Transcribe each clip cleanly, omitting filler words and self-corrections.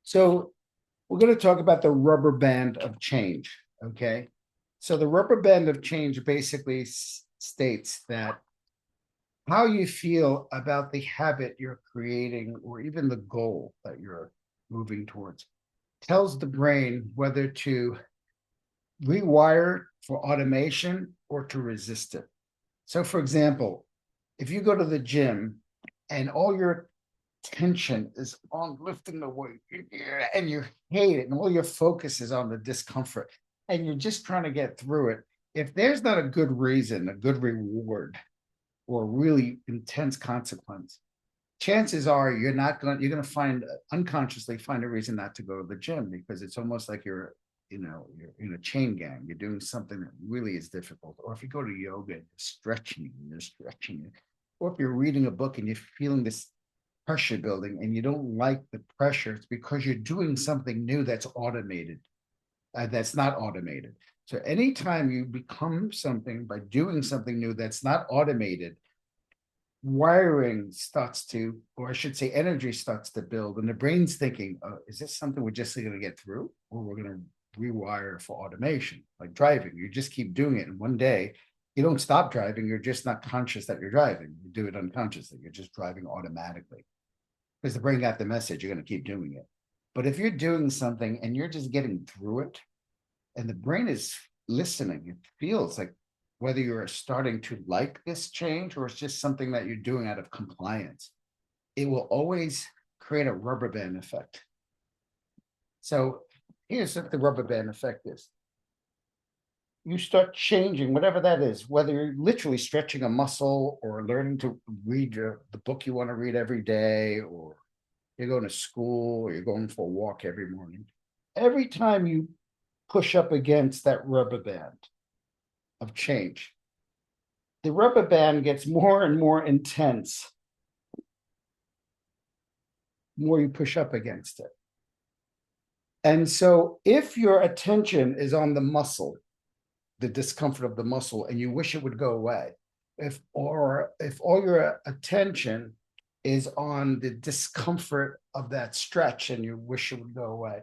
So we're going to talk about the rubber band of change. Okay. So the rubber band of change basically states that how you feel about the habit you're creating or even the goal that you're moving towards tells the brain whether to rewire for automation or to resist it. So, for example, if you go to the gym and all your tension is on lifting the weight and you hate it and all your focus is on the discomfort and you're just trying to get through it, if there's not a good reason, a good reward, or a really intense consequence, chances are you're going to find unconsciously find a reason not to go to the gym because it's almost like you're in a chain gang. You're doing something that really is difficult. Or if you go to yoga, you're stretching it. Or if you're reading a book and you're feeling this pressure building and you don't like the pressure, it's because you're doing something new that's automated, that's not automated. So anytime you become something by doing something new that's not automated, wiring starts to, or I should say, energy starts to build, and the brain's thinking, is this something we're just going to get through, or we're going to rewire for automation? Like driving, you just keep doing it, and one day you don't stop driving. You're just not conscious that you're driving. You do it unconsciously. You're just driving automatically because the brain got the message. You're going to keep doing it. But if you're doing something and you're just getting through it, and the brain is listening, it feels like whether you're starting to like this change or it's just something that you're doing out of compliance, it will always create a rubber band effect. So here's what the rubber band effect is. You start changing whatever that is, whether you're literally stretching a muscle or learning to read the book you want to read every day, or you're going to school or you're going for a walk every morning. Every time you push up against that rubber band of change, the rubber band gets more and more intense the more you push up against it. And so if your attention is on the muscle, the discomfort of the muscle, and you wish it would go away, if all your attention is on the discomfort of that stretch and you wish it would go away,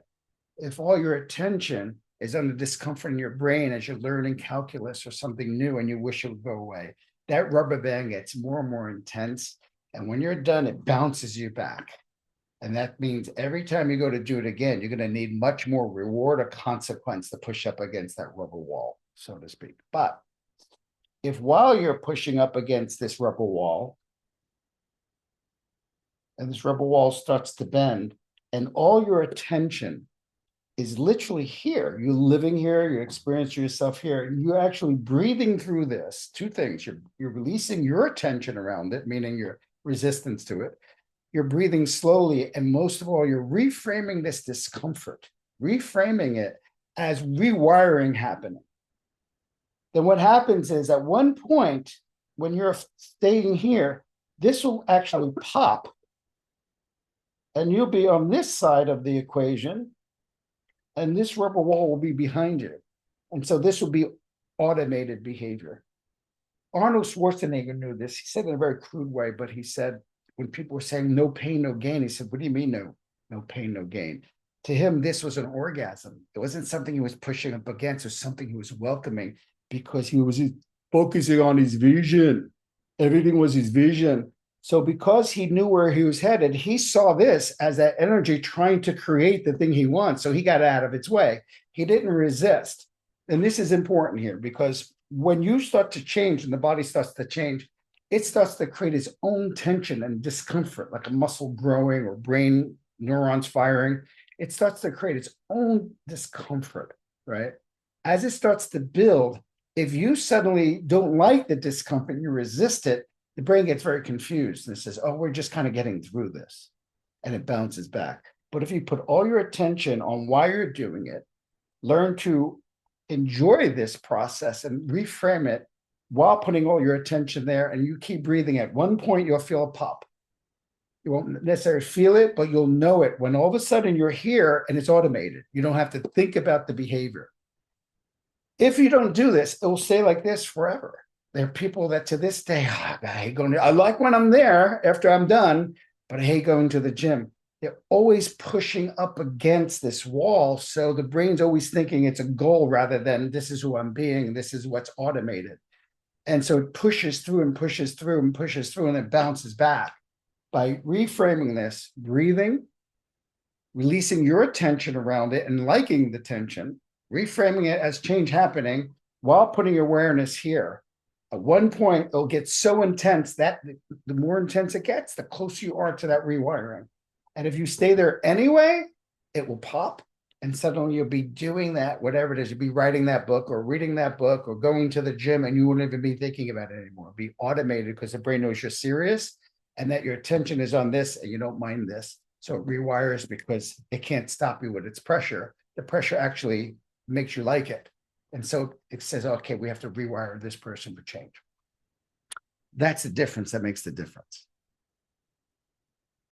if all your attention is on the discomfort in your brain as you're learning calculus or something new and you wish it would go away, that rubber band gets more and more intense. And when you're done, it bounces you back. And that means every time you go to do it again, you're going to need much more reward or consequence to push up against that rubber wall, so to speak. But if while you're pushing up against this rubber wall, and this rubber wall starts to bend, and all your attention is literally here. You're living here, you're experiencing yourself here, and you're actually breathing through this. Two things. You're releasing your attention around it, meaning your resistance to it. You're breathing slowly, and most of all, you're reframing this discomfort, reframing it as rewiring happening. Then what happens is at one point, when you're staying here, this will actually pop, and you'll be on this side of the equation, and this rubber wall will be behind you. And so this will be automated behavior. Arnold Schwarzenegger knew this. He said it in a very crude way, but he said, when people were saying no pain, no gain, he said, what do you mean no pain, no gain? To him, this was an orgasm. It wasn't something he was pushing up against or something he was welcoming because he was focusing on his vision. Everything was his vision. So because he knew where he was headed, he saw this as that energy trying to create the thing he wants. So he got out of its way. He didn't resist. And this is important here because when you start to change and the body starts to change, it starts to create its own tension and discomfort, like a muscle growing or brain neurons firing. It starts to create its own discomfort, right? As it starts to build, if you suddenly don't like the discomfort, you resist it, the brain gets very confused and it says, oh, we're just kind of getting through this. And it bounces back. But if you put all your attention on why you're doing it, learn to enjoy this process and reframe it while putting all your attention there, and you keep breathing, at one point you'll feel a pop. You won't necessarily feel it, but you'll know it when all of a sudden you're here and it's automated. You don't have to think about the behavior. If you don't do this, it will stay like this forever. There are people that to this day, I hate going I like when I'm there after I'm done, but I hate going to the gym. They're always pushing up against this wall. So the brain's always thinking it's a goal rather than this is who I'm being, this is what's automated. And so it pushes through and pushes through and pushes through, and it bounces back. By reframing this, breathing, releasing your attention around it and liking the tension, reframing it as change happening while putting your awareness here. At one point, it'll get so intense that the more intense it gets, the closer you are to that rewiring. And if you stay there anyway, it will pop. And suddenly you'll be doing that, whatever it is, you'll be writing that book or reading that book or going to the gym, and you won't even be thinking about it anymore. It'll be automated because the brain knows you're serious and that your attention is on this and you don't mind this. So it rewires because it can't stop you with its pressure. The pressure actually makes you like it. And so it says, okay, we have to rewire this person for change. That's the difference that makes the difference.